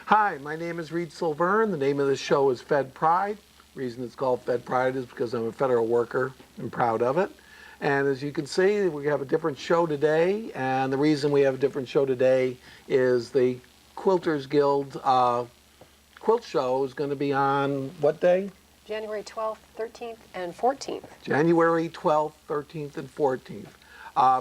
Hi, my name is Reed Silverne. The name of the show is Fed Pride. The reason it's called Fed Pride is because I'm a federal worker and proud of it. And as you can see, we have a different show today. And the reason we have a different show today is the Quilters Guild quilt show is going to be on what day? January 12th, 13th, and 14th. January 12th, 13th, and 14th.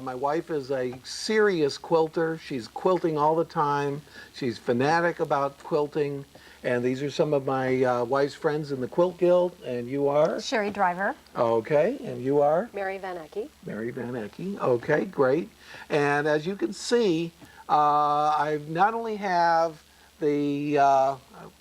My wife is a serious quilter. She's quilting all the time. She's fanatic about quilting. And these are some of my wife's friends in the Quilt Guild. And you are? Sherry Driver. Okay. And you are? Mary Van Ecke. Mary Van Ecke. Okay, great. And as you can see, I not only have the,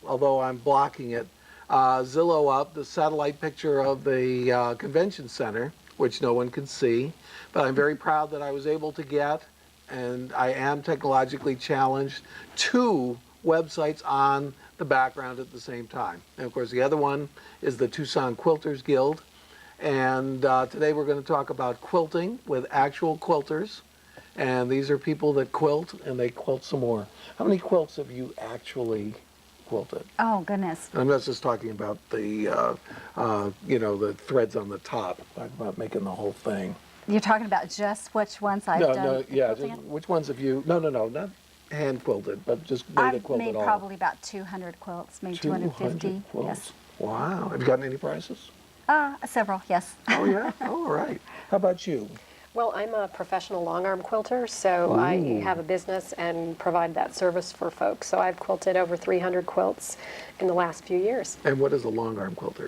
although I'm blocking it, Zillow up, the satellite picture of the convention center, which no one can see. But I'm very proud that I was able to get, and I am technologically challenged, 2 websites on the background at the same time. And of course, the other one is the Tucson Quilters Guild. And today we're going to talk about quilting with actual quilters. And these are people that quilt, and they quilt some more. How many quilts have you actually quilted? Oh, goodness. I'm not just talking about the, you know, the threads on the top. I'm talking about making the whole thing. You're talking about just which ones I've done? No, yeah, quilting just, in? which ones have you, no, not hand quilted, but just made a quilt I've at made all. probably about 200 quilts, maybe 250. 200 quilts. Yes. Wow. Have you gotten any prizes? Several, yes. Oh, yeah? Oh, all right. How about you? Well, I'm a professional long arm quilter, so I have a business and provide that service for folks. So I've quilted over 300 quilts in the last few years. And what is a long arm quilter?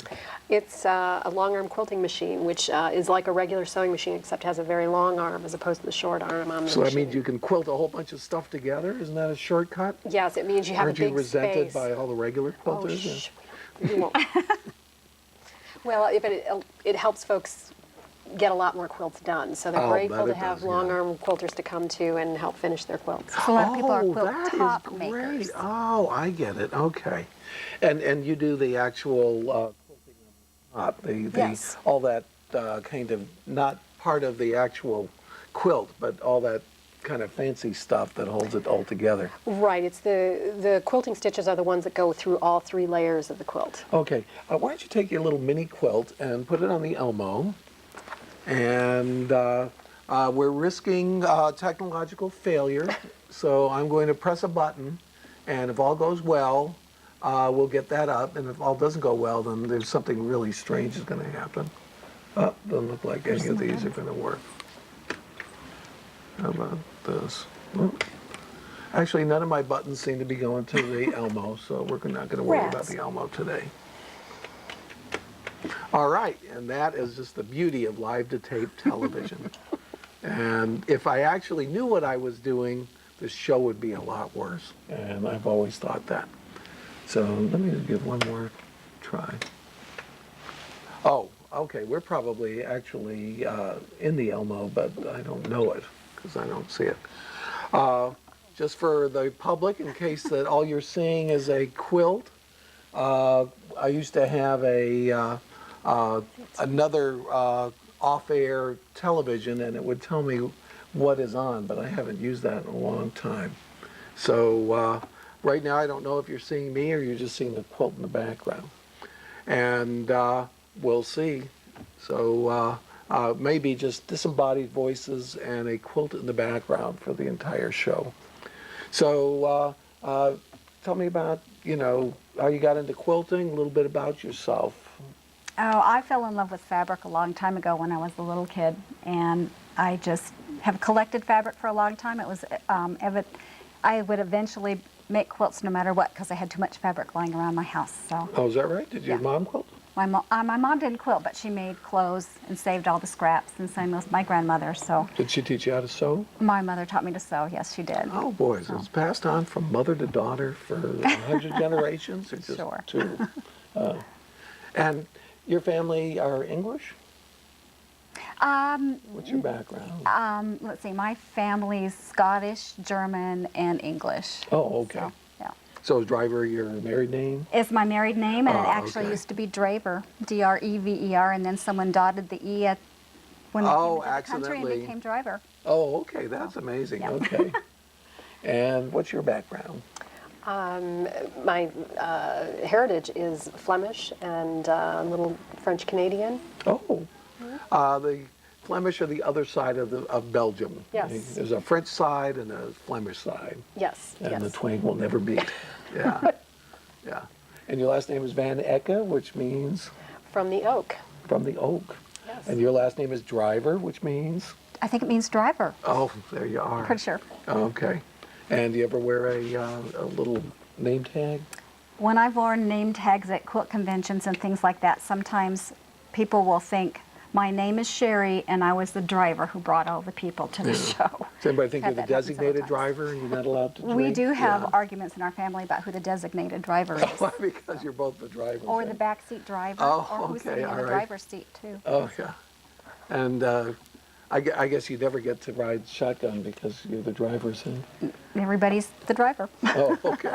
It's a long arm quilting machine, which is like a regular sewing machine, except has a very long arm as opposed to the short arm on the So that machine. means you can quilt a whole bunch of stuff together? Isn't that a shortcut? Yes, it means you have Aren't a big you resented space. by all the regular Oh, quilters? shh. You won't. Well, but it helps folks get a lot more quilts done. So they're Oh, grateful that to it have does, yeah. long arm quilters to come to and help finish their quilts. A lot of people are Oh, quilt that top is makers. great. Oh, I get it. Okay. And you do the actual quilting on top, Yes. all that kind of, not part of the actual quilt, but all that kind of fancy stuff that holds it all together. Right, it's the quilting stitches are the ones that go through all 3 layers of the quilt. Okay, why don't you take your little mini quilt and put it on the Elmo, and we're risking technological failure, so I'm going to press a button, and if all goes well, we'll get that up, and if all doesn't go well, then there's something really strange is going to happen. Doesn't look like any of these are going to work. How about this? Oh. Actually, none of my buttons seem to be going to the Elmo, so we're not going to worry about the Elmo today. All right, and that is just the beauty of live-to-tape television. And if I actually knew what I was doing, the show would be a lot worse. And I've always thought that. So let me give one more try. Oh, okay, we're probably actually in the Elmo, but I don't know it because I don't see it. Just for the public, in case that all you're seeing is a quilt, I used to have another off-air television, and it would tell me what is on, but I haven't used that in a long time. So right now I don't know if you're seeing me or you're just seeing the quilt in the background. And we'll see. So maybe just disembodied voices and a quilt in the background for the entire show. So tell me about, you know, how you got into quilting, a little bit about yourself. Oh, I fell in love with fabric a long time ago when I was a little kid, and I just have collected fabric for a long time. It was I would eventually make quilts no matter what because I had too much fabric lying around my house. So. Oh, is that right? Did your mom quilt? My mom didn't quilt, but she made clothes and saved all the scraps, and same with my grandmother. So. Did she teach you how to sew? My mother taught me to sew. Yes, she did. Oh, boy, so it's passed on from mother to daughter for 100 generations, or just Sure. 2? And your family are English? What's your background? Let's see, my family's Scottish, German, and English. Oh, okay. So, yeah. So is Driver your married name? It's my married name, and it actually okay. used to be Draver, D-R-E-V-E-R, and then someone dotted the E at when they came into the country and accidentally. became Driver. Oh, okay, that's amazing. Yeah. Okay. And what's your background? My heritage is Flemish and a little French Canadian. Oh, the Flemish are the other side of Belgium. Yes. There's a French side and a Flemish side, Yes, and yes. the twain will never meet. Yeah, yeah. And your last name is Van Ecke, which means From the oak. from the oak. Yes. And your last name is Driver, which means? I think it means driver. Oh, there you are. Pretty sure. Okay. And do you ever wear a little name tag? When I've worn name tags at quilt conventions and things like that, sometimes people will think, my name is Sherry, and I was the driver who brought all the people to the show. Does anybody think you're Had the that happen several designated times. driver and you're not allowed to drink? We do have Yeah. arguments in our family about who the designated driver is. Why? Because you're both the drivers. Or eh? the backseat driver, Oh, or who's okay, sitting in all the right. driver's seat too. Oh, yeah. And I guess you never get to ride shotgun because you're the driver's in. Everybody's the driver. Oh, okay.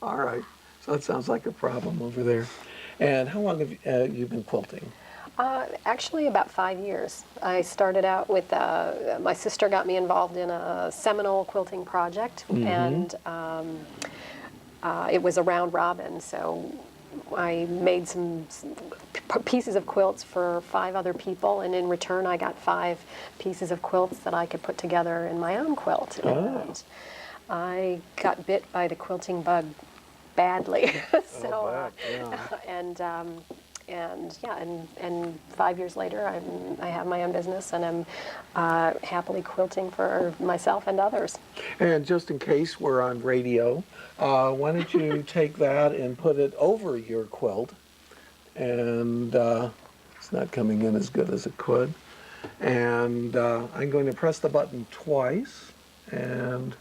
All right. So that sounds like a problem over there. And how long have you been quilting? Actually, about 5 years. I started out with, my sister got me involved in a seminal quilting project, and it was a round robin, so I made some pieces of quilts for 5 other people, and in return I got 5 pieces of quilts that I could put together in my own quilt. And I got bit by the quilting bug badly. So, and 5 years later, I have my own business, and I'm happily quilting for myself and others. And just in case we're on radio, why don't you take that and put it over your quilt? And it's not coming in as good as it could. And I'm going to press the button twice, and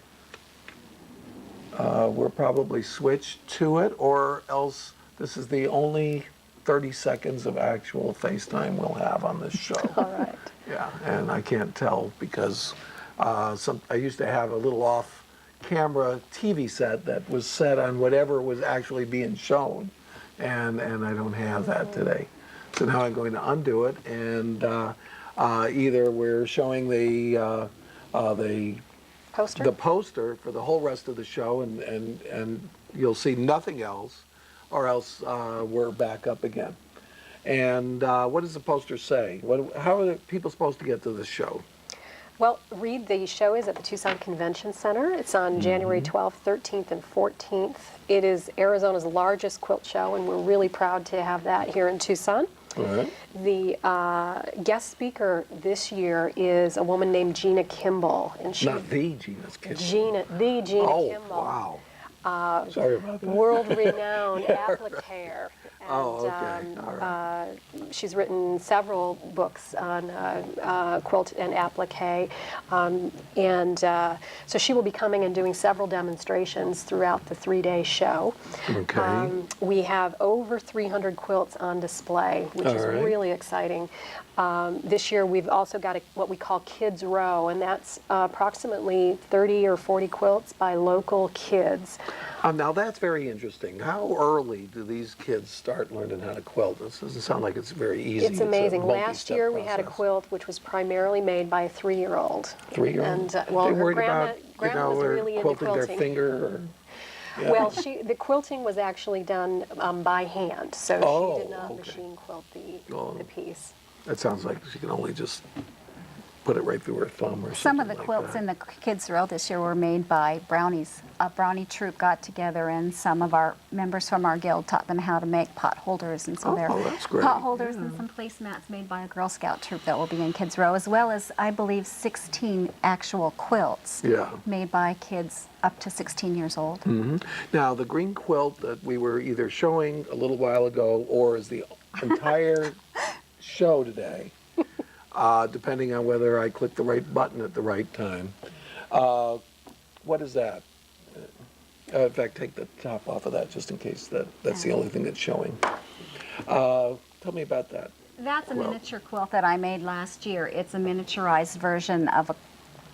we'll probably switch to it, or else this is the only 30 seconds of actual FaceTime we'll have on this show. All right. Yeah, and I can't tell because I used to have a little off-camera TV set that was set on whatever was actually being shown, and I don't have that today. So now I'm going to undo it, and either we're showing the Poster? poster for the whole rest of the show, and you'll see nothing else, or else we're back up again. And what does the poster say? How are people supposed to get to this show? Well, Reed, the show is at the Tucson Convention Center. It's on January 12th, 13th, and 14th. It is Arizona's largest quilt show, and we're really proud to have that here in Tucson. All right. The guest speaker this year is a woman named Gina Kimball, and she Not the Gina's Kimball. Gina Oh, Kimball. wow. Sorry about that. World-renowned applicator. And, Oh, okay. All right. She's written several books on quilt and applique, so she will be coming and doing several demonstrations throughout the 3-day show. Okay. We have over 300 quilts on display, which is All right. really exciting. This year we've also got what we call Kids Row, and that's approximately 30 or 40 quilts by local kids. Now that's very interesting. How early do these kids start learning how to quilt? This doesn't sound like it's very easy. It's amazing. a Last multi-step year we had a process. quilt which was primarily made by a 3-year-old. 3-year-old? And They well, her worried grandma, about, was or really into quilting their quilting. finger? Or, yeah. Well, the quilting was actually done by hand, so Oh, she did not okay. machine quilt Oh. the piece. That sounds like she can only just put it right through her thumb or something. Some of the like quilts that. in the Kids Row this year were made by brownies. A brownie troop got together, and some of our members from our guild taught them how to make pot holders, and so they're that's great. pot holders and some placemats made by a Girl Scout troop that will be in Kids Row, as well as I believe 16 actual quilts Yeah. made by kids up to 16 years old. Now, the green quilt that we were either showing a little while ago or is the entire show today, depending on whether I click the right button at the right time. What is that? In fact, take the top off of that just in case that's the only thing that's showing. Tell me about that. That's a quilt. miniature quilt that I made last year. It's a miniaturized version of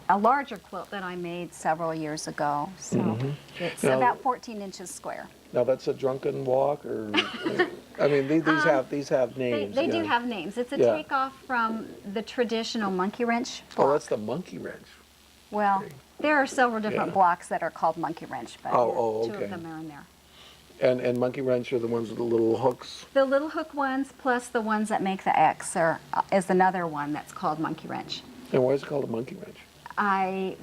a larger quilt that I made several years ago. So it's Now- about 14 inches square. Now, that's a drunken walk, or I mean, these have names. They do yeah. have names. It's a Yeah. takeoff from the traditional monkey wrench Oh, block. that's the monkey wrench. Well, there are several different Yeah. blocks that are called monkey wrench, but Oh, two okay. of them are in there. And monkey wrench are the ones with the little hooks? The little hook ones plus the ones that make the X is another one that's called monkey wrench. And why is it called a monkey wrench? I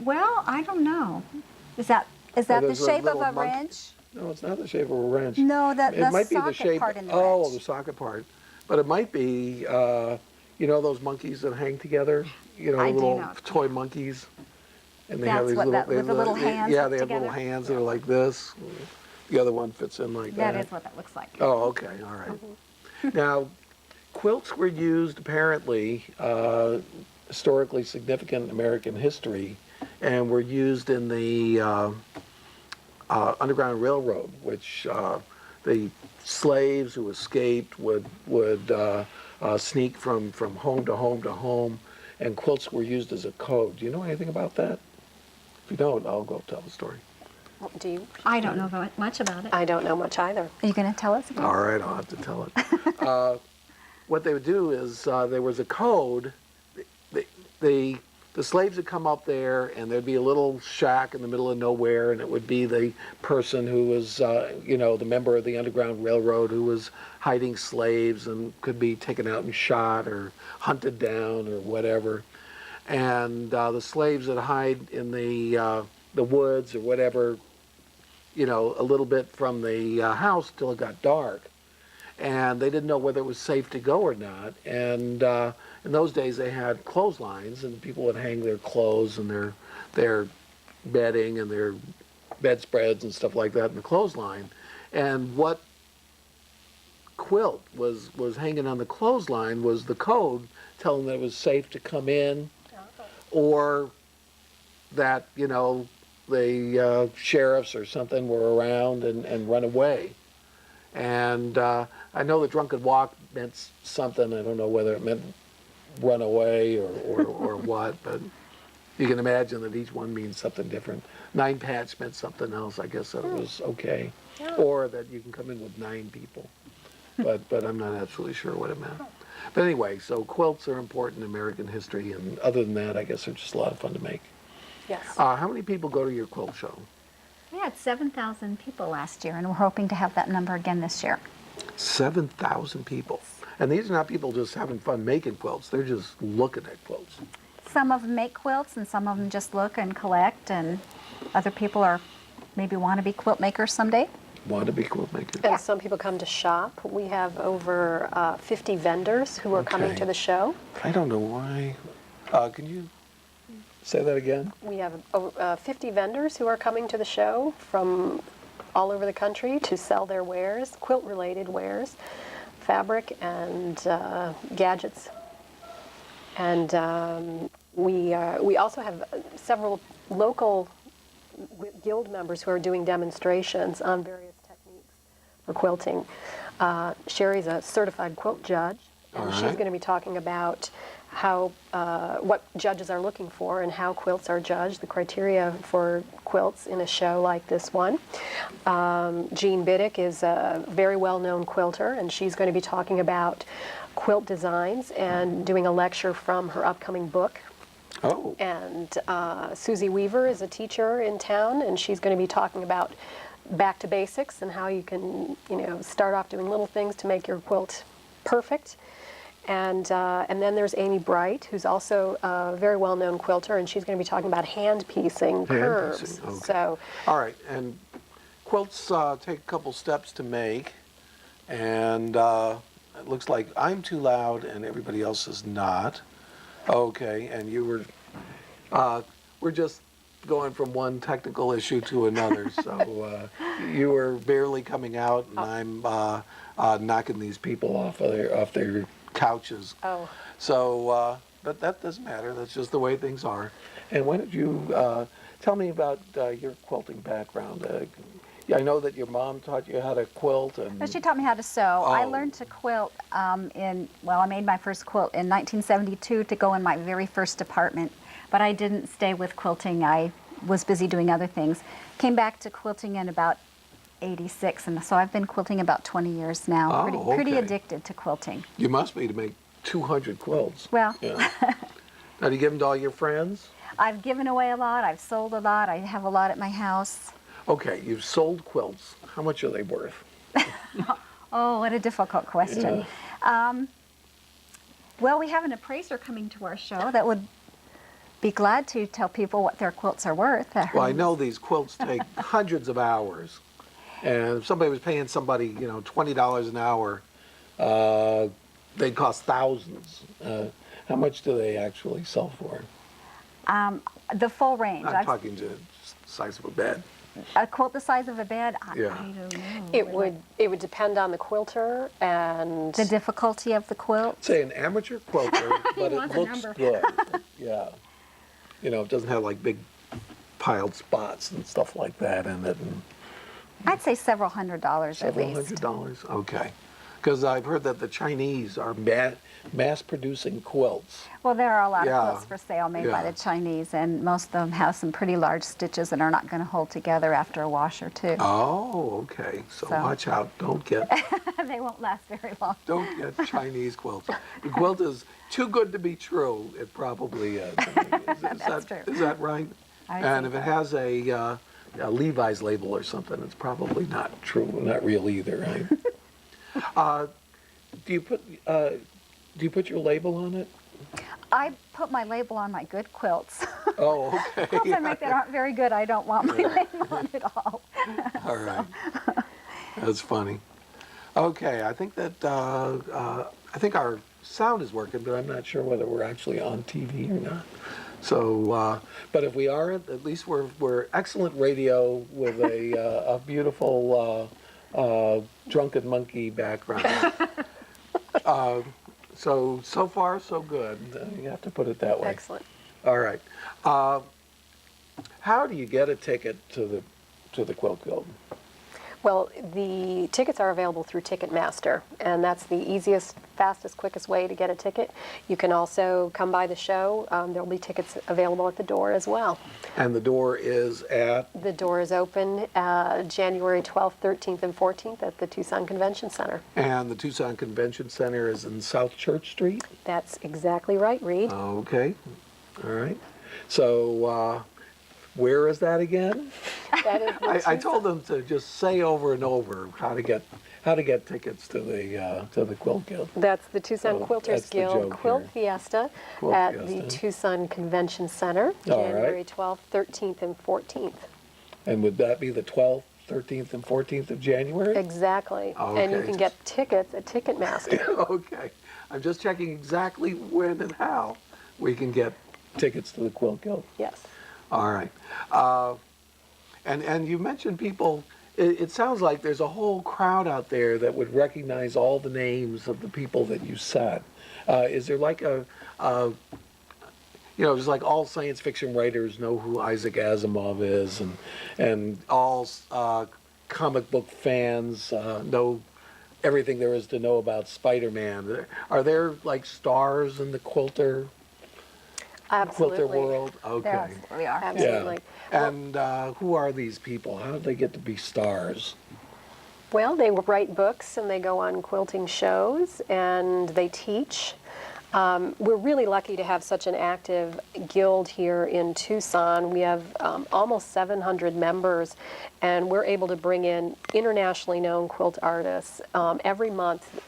don't know. Is that the there's a shape of little a monkey- wrench? No, it's not the shape of a wrench. No, the It might be the socket shape. part in the Oh, wrench. the socket part. But it might be, you know, those monkeys that hang together. You know, I do little know. toy monkeys. And they That's have these what little, that- with the little they- hands Yeah, they have together? little hands that are like this. The other one fits in like that. That is what that looks like. Oh, okay, all right. Now, quilts were used apparently, historically significant in American history, and were used in the Underground Railroad, which the slaves who escaped would sneak from home to home to home, and quilts were used as a code. Do you know anything about that? If you don't, I'll go tell the story. Do you? I don't know much about it. I don't know much either. Are you going to tell us about All right, I'll have to tell it. What they would do is there was a code. The slaves would come up there, and there'd be a little shack in the middle of nowhere, and it would be the person who was, you know, the member of the Underground Railroad who was hiding slaves and could be taken out and shot or hunted down or whatever. And the slaves would hide in the woods or whatever, you know, a little bit from the house till it got dark. And they didn't know whether it was safe to go or not. And in those days, they had clotheslines, and people would hang their clothes and their bedding and their bedspreads and stuff like that in the clothesline. And what quilt was hanging on the clothesline was the code telling that it was safe to come in, or that, you know, the sheriffs or something were around and run away. And I know the drunken walk meant something. I don't know whether it meant run away or what, but you can imagine that each one means something different. Nine patch meant something else. I guess that was okay. Or that you can come in with 9 people. But I'm not absolutely sure what it meant. But anyway, so quilts are important in American history, and other than that, I guess they're just a lot of fun to make. Yes. How many people go to your quilt show? We had 7,000 people last year, and we're hoping to have that number again this year. 7,000 people. And these are not people just having fun making quilts. They're just looking at quilts. Some of them make quilts, and some of them just look and collect, and other people are maybe want to be quilt makers someday. Want to be quilt makers. And some people come to shop. We have over 50 vendors who are coming Okay. to the show. I don't know why. Can you say that again? We have over 50 vendors who are coming to the show from all over the country to sell their wares, quilt-related wares, fabric and gadgets. And we also have several local guild members who are doing demonstrations on various techniques for quilting. Sherry's a certified quilt judge, and All she's right. going to be talking about how what judges are looking for and how quilts are judged, the criteria for quilts in a show like this one. Jean Biddick is a very well-known quilter, and she's going to be talking about quilt designs and doing a lecture from her upcoming book. Oh, And Susie Weaver is a teacher in town, and she's going to be talking about back to basics and how you can, you know, start off doing little things to make your quilt perfect. And then there's Amy Bright, who's also a very well-known quilter, and she's going to be talking about hand piecing curves. piecing, okay. So all right. And quilts take a couple steps to make, and it looks like I'm too loud and everybody else is not. Okay, and you were, we're just going from one technical issue to another. So you were barely coming out, and I'm knocking these people off their couches. Oh. So, but that doesn't matter. That's just the way things are. And when did you tell me about your quilting background? I know that your mom taught you how to quilt, and But she taught me how to sew. I Oh. learned to quilt I made my first quilt in 1972 to go in my very first apartment, but I didn't stay with quilting. I was busy doing other things. Came back to quilting in about 86, and so I've been quilting about 20 years now. Oh, Pretty okay. addicted to quilting. you must be to make 200 quilts. Well, Yeah. Now, do you give them to all your friends? I've given away a lot. I've sold a lot. I have a lot at my house. Okay, you've sold quilts. How much are they worth? Oh, what a difficult question. Well, we have an appraiser coming to our show that would be glad to tell people what their quilts are worth. Well, I know these quilts take hundreds of hours, and if somebody was paying somebody, $20 an hour, they'd cost thousands. How much do they actually sell for? The full range. I'm talking to the size of a bed. A quilt the size of a bed? Yeah. I don't know. It would depend on the quilter and The difficulty of the quilt? Say an amateur quilter, but it wants a looks number. good. Yeah. It doesn't have like big piled spots and stuff like that in it. And I'd say several $100s at several least. $100s? Okay. Because I've heard that the Chinese are mass producing quilts. Well, there are a lot Yeah. of quilts for sale made by Yeah. the Chinese, and most of them have some pretty large stitches and are not going to hold together after a wash or two. Oh, okay. So So- watch out. Don't get They won't last very long. Chinese quilts. The quilt is too good to be true. It probably is. That's true. Is that right? I And think if it has a Levi's label or something, it's probably not true, not real either, right? Do you put your label on it? I put my label on my good quilts. Oh, okay. Quilts I make that aren't very good, I don't want my name on it all. All right. That's funny. Okay, I think that I think our sound is working, but I'm not sure whether we're actually on TV or not. So, but if we aren't, at least we're excellent radio with a beautiful drunken monkey background. So far, so good. You have to put it that way. excellent. All right. How do you get a ticket to the Quilt Guild? Well, the tickets are available through Ticketmaster, and that's the easiest, fastest, quickest way to get a ticket. You can also come by the show. There'll be tickets available at the door as well. And the door is at, The door is open January 12th, 13th, and 14th at the Tucson Convention Center. and the Tucson Convention Center is in South Church Street? That's exactly right, Reed. Okay. All right. So, where is that again? That is the I Tucson- told them to just say over and over how to get tickets to the Quilt Guild. That's the Tucson Oh, Quilters that's the Guild joke Quilt here. Fiesta Quilt at Fiesta. the Tucson Convention Center, All right. January 12th, 13th, and 14th. And would that be the 12th, 13th, and 14th of January? Exactly. Oh, And you okay. can get tickets at Ticketmaster. Okay. I'm just checking exactly when and how we can get tickets to the Quilt Guild. Yes. All right. And you mentioned people, it sounds like there's a whole crowd out there that would recognize all the names of the people that you said. Is there like just like all science fiction writers know who Isaac Asimov is, and all comic book fans know everything there is to know about Spider-Man. Are there like stars in the quilter Absolutely. world? There Okay. absolutely are. Absolutely. And who are these people? How did they get to be stars? Well, they write books and they go on quilting shows and they teach. We're really lucky to have such an active guild here in Tucson. We have almost 700 members, and we're able to bring in internationally known quilt artists. Every month,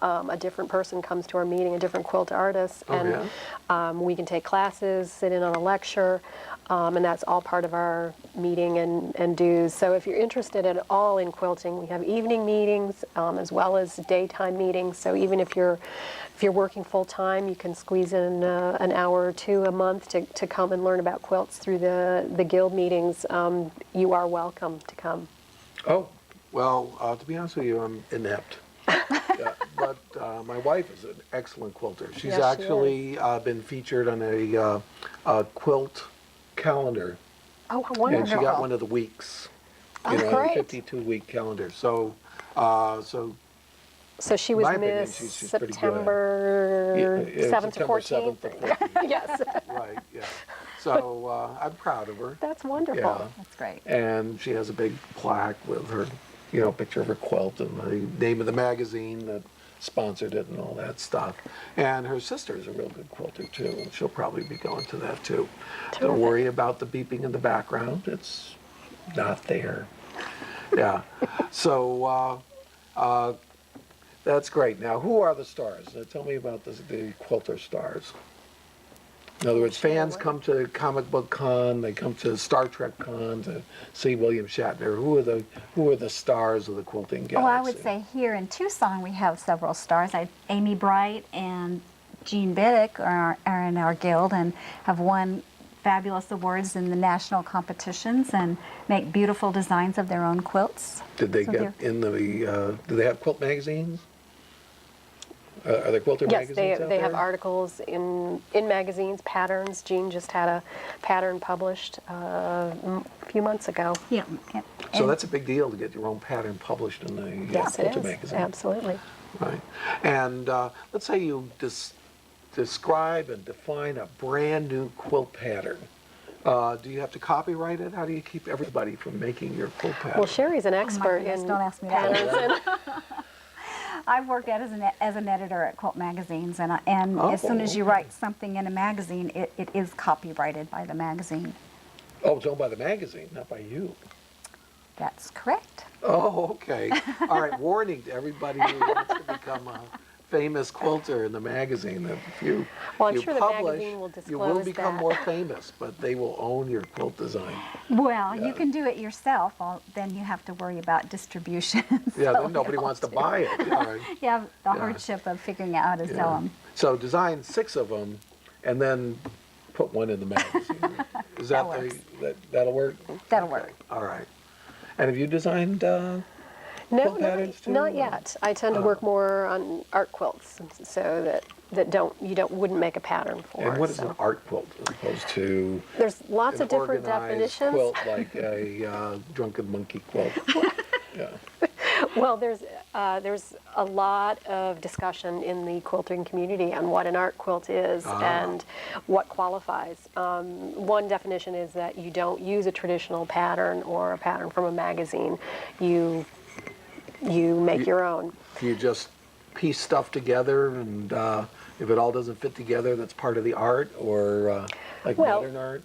a different person comes to our meeting, a different quilt artist, Oh, and we can take classes, sit in on a lecture, and that's all part of our meeting and dues. So if you're interested at all in quilting, we have evening meetings as well as daytime meetings. So even if you're working full time, you can squeeze in an hour or two a month to come and learn about quilts through the guild meetings. You are welcome to come. Oh, well, to be honest with you, I'm inept. Yeah, but my wife is an excellent quilter. She's Yes, she actually been featured on a quilt calendar, Oh, and wonderful. she got one of the weeks. Oh, great. 52-week calendar. So So she was my opinion, Miss she's pretty good. September Yeah, 7th to September 14th. 7th to 14th. Yes, Right, yeah. So I'm proud of her. that's wonderful. Yeah. That's great. And she has a big plaque with her, picture of her quilt and the name of the magazine that sponsored it and all that stuff. And her sister is a real good quilter too, and she'll probably be going to that too. Don't Terrific. worry about the beeping in the background. It's not there. Yeah. So that's great. Now, who are the stars? Now, tell me about the quilter stars. In other words, fans come to Comic Book Con, they come to Star Trek Con to see William Shatner. Who are the stars of the quilting galaxy? Well, I would say here in Tucson we have several stars. Amy Bright and Jean Biddick are in our guild and have won fabulous awards in the national competitions and make beautiful designs of their own quilts. Did they So get in the? Do they have quilt magazines? Are there quilter Yes, magazines out they there? have articles in magazines, patterns. Jean just had a pattern published a few months ago. Yeah. So that's a big deal to get your own pattern published in the Yes, it quilter is. magazine. Absolutely. Right. And let's say you describe and define a brand new quilt pattern. Do you have to copyright it? How do you keep everybody from making your quilt pattern? Well, Sherry's an expert goodness, in don't ask me that. patterns. I've worked as an editor at Quilt magazines, and as soon as you okay. write something in a magazine, it is copyrighted by the magazine. Oh, it's owned by the magazine, not by you. That's correct. Oh, okay. All right, warning to everybody who wants to become a famous quilter in the magazine. That if you, Well, I'm you sure the publish, magazine will you will disclose become that. more famous, but they will own your quilt design. Well, Yeah. you can do it yourself. Then you have to worry about distribution. Yeah, So then nobody you wants to have buy it. Yeah, right. You have the hardship of figuring out how to sell them. So design 6 of them, and then put one in the magazine. Is That that, works. that'll work? That'll work. All right. And have you designed No, quilt patterns too? not yet. I tend to work more on art quilts, so that wouldn't make a pattern for. And what is so. an art quilt as opposed to There's lots an of different organized definitions. quilt like a drunken monkey quilt? Yeah. Well, there's a lot of discussion in the quilting community on what an art quilt is and what qualifies. One definition is that you don't use a traditional pattern or a pattern from a magazine. You make your own. You just piece stuff together, and if it all doesn't fit together, that's part of the art, or like Well, modern art?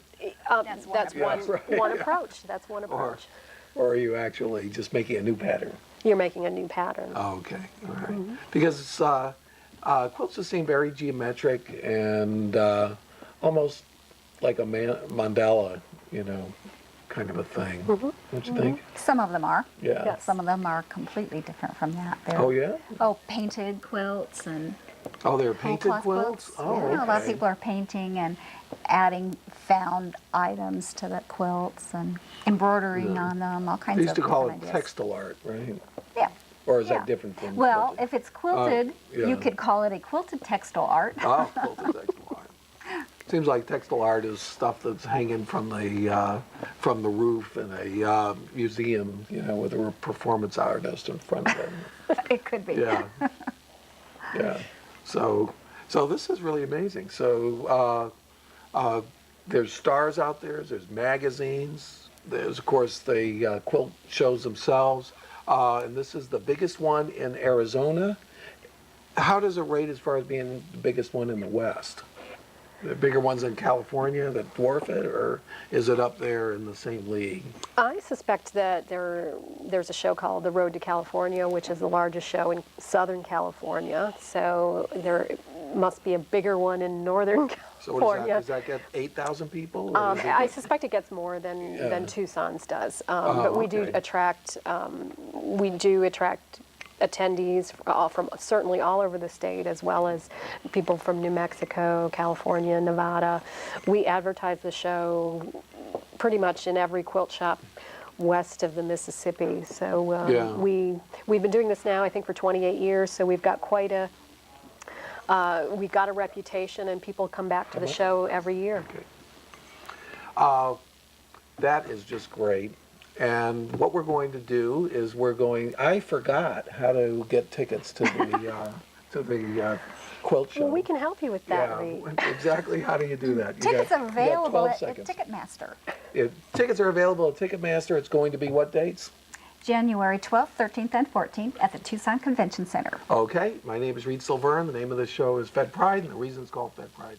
That's one approach. Yeah, right. one approach. That's one approach. Or are you actually just making a new pattern? You're making a new pattern. Oh, okay, all right. Mm-hmm. Because quilts just seem very geometric and almost like a mandala, kind of a thing. Mm-hmm. Don't you think? Some of them are. Yeah. Yes. Some of them are completely different from that. They're, Oh, yeah? painted quilts and Oh, they're full painted cloth quilts? Oh, Yeah, a lot of okay. people are painting and adding found items to the quilts and embroidering on them, all kinds They of used to call it different ideas. textile art, right? Yeah. Or is Yeah. that different from Well, quilted? if it's quilted, yeah. you could call it a quilted textile art. Oh, quilted textile art. Seems like textile art is stuff that's hanging from the roof in a museum, with a performance artist in front of them. It could be. Yeah. Yeah. So this is really amazing. So there's stars out there. There's magazines. There's of course the quilt shows themselves, and this is the biggest one in Arizona. How does it rate as far as being the biggest one in the West? The bigger ones in California that dwarf it, or is it up there in the same league? I suspect that there's a show called The Road to California, which is the largest show in Southern California. So there must be a bigger one in Northern So what California. does that get 8,000 people? or does it I get- suspect it gets more than Yeah. Tucson's does. But we do okay. attract attendees from certainly all over the state, as well as people from New Mexico, California, Nevada. We advertise the show pretty much in every quilt shop west of the Mississippi. So Yeah. we've been doing this now, I think, for 28 years. So we've got we've got a reputation, and people come back to the show every year. Okay. That is just great. And what we're going to do is I forgot how to get tickets to the quilt show. Well, we can help you with that, Yeah, Lee. exactly. How do you do that? Tickets are you got available 12 at seconds. Ticketmaster. Tickets are available at Ticketmaster. It's going to be what dates? January 12th, 13th, and 14th at the Tucson Convention Center. Okay, my name is Reed Silverne. The name of the show is Fed Pride, and the reason it's called Fed Pride.